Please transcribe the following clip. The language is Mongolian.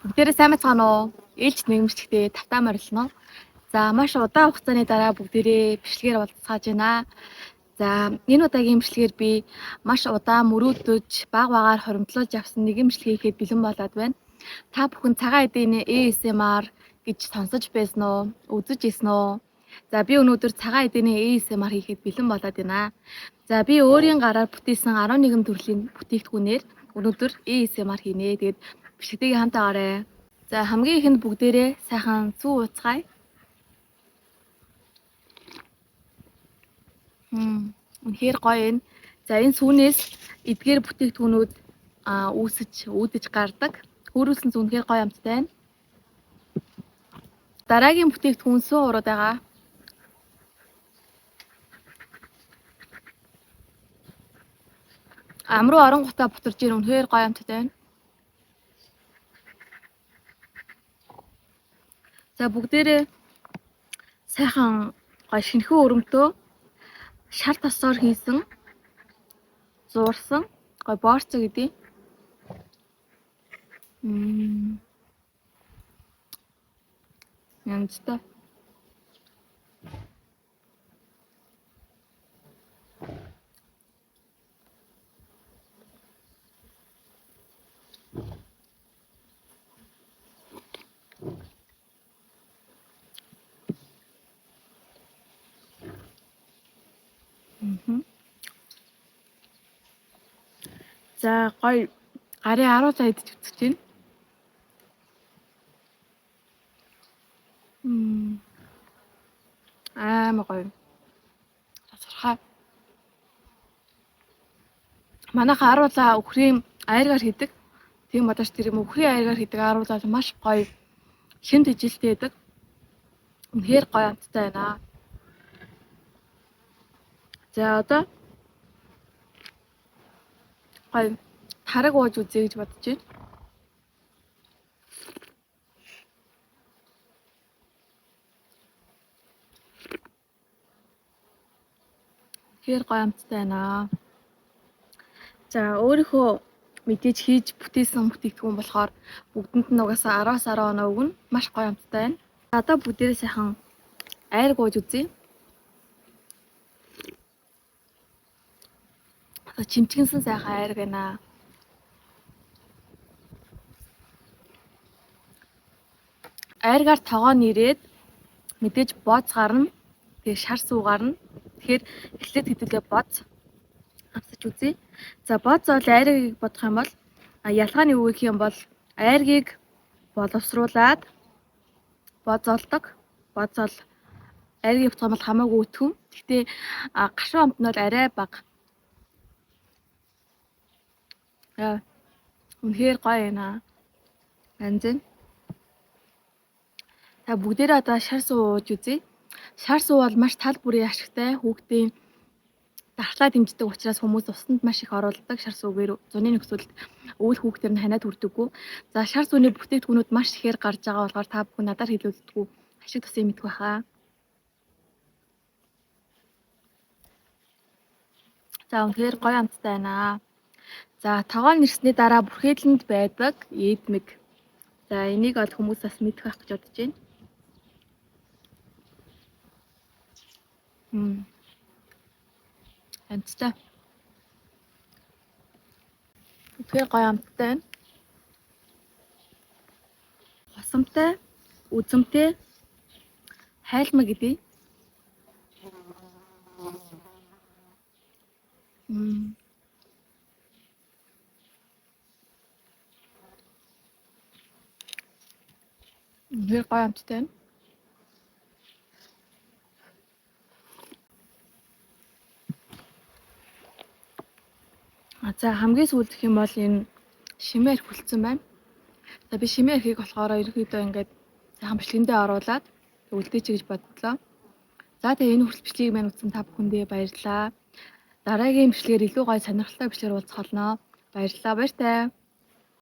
Бүгдээрээ сайн байцгаана уу? Ээлж нэгмжлэгтээ тавтаа морилно. За маш удаан хугацааны дараа бүгдээрээ бичлэгээр уулзах байна. За энэ удаагийн бичлэгээр би маш удаан мөрөөдөж баг багаар хоримтлуулж авсан нэгэн бичлэг хийхэд бэлэн болоод байна. Та бүхэн цагаан эдийн ASMR гэж сонсож байсан уу? Үзэж ирсэн үү? За би өнөөдөр цагаан эдийн ASMR хийхэд бэлэн болоод байна. За би өөрийн гараар бүтээсэн 11 төрлийн бүтээгдэхүүнээр өнөөдөр ASMR хийнэ. Тэгээд бичлэгийг хамтаагаарай. За хамгийн ихэнд бүгдээрээ сайхан сүү ууцгаая. Үнэхээр гоё юм. За энэ сүүнээс эдгээр бүтээгдэхүүнүүд үүдэж гардаг. Хөрүүлсэн зүүн үнэхээр гоё амттай байна. Дараагийн бүтээгдэхүүн сүү урууд байгаа. Амруу оронготоо бутарж ир үнэхээр гоё амттай байна. За бүгдээрээ сайхан гоё шинэхэн өрөмтөө шар тосоор хийсэн зуурсан гоё борцо гэдэг. Янзтай. За гоё гарын 10 цаа идэж үзэж байна. Амар гоё. Тасархай. Манайха 10 цаа өхрийн айргаар хийдэг. Тийм бодож тэр юм өхрийн айргаар хийдэг 10 цаа маш гоё шинэ тэжилтэй байдаг. Үнэхээр гоё амттай байна. За одоо гоё тараг ууж үзье гэж бодож байна. Үнэхээр гоё амттай байна. За өөрийнхөө мэдээж хийж бүтээсэн бүтээгдэхүүн болохоор бүгдэнд нь угаасаа 10-аас 10 оноо өгнө. Маш гоё амттай байна. Одоо бүгдээрээ сайхан айраг ууж үзье. Чимчгэнсэн сайхан айраг байна. Айргаар тогоо нэрээд мэдээж бооц гарна. Тэгээ шар сүү гарна. Тэгэхээр эхлээд хэдүүлээ бооц авсаж үзье. За бооц бол айргийг бодох юм бол ялгааны үг гэх юм бол айргийг боловсруулад бооцолдог. Бооцол айргийг бодох юм бол хамаагүй өтгөн. Гэхдээ гашуун амт нь бол арай бага. Үнэхээр гоё байна. Анзэн. Та бүгдээрээ одоо шар сүү ууж үзье. Шар сүү бол маш тал бүрийн ашигтай хүүхдийн дархлаа дэмждэг учраас хүмүүс усанд маш их оруулдаг шар сүүгээр зуны нөхцөлд өвөл хүүхдэр нь ханиад хүрдэггүй. За шар сүүний бүтээгдэхүүнүүд маш ихээр гарч байгаа болохоор та бүхэн надаар хэлүүлдэггүй ашиг тусыг мэдэх байхаа. За үнэхээр гоё амттай байна. За тогоо нэрсний дараа бүрхээдлэнд байдаг эдмэг. За энийг бол хүмүүс бас мэдэх байх гэж бодож байна. Амттай. Тэгэхээр гоё амттай байна. Хосомтой, үзэмтэй, хайлмаг гэдэг. Үнэхээр гоё амттай байна. За хамгийн сүүлд гэх юм бол энэ шимээр хүлцэн байна. За би шимээр хийх болохоор ерөөхдөө ингээд сайхан бичлэгэндээ оруулаад үлдээч гэж бодлоо. За тэгээ энэ хүртэл бичлэгийг маань үзсэн та бүхэндээ баярлалаа. Дараагийн бичлэгээр илүү гоё сонирхолтой бичлэгээр уулзах болно. Баярлалаа. Баяртай.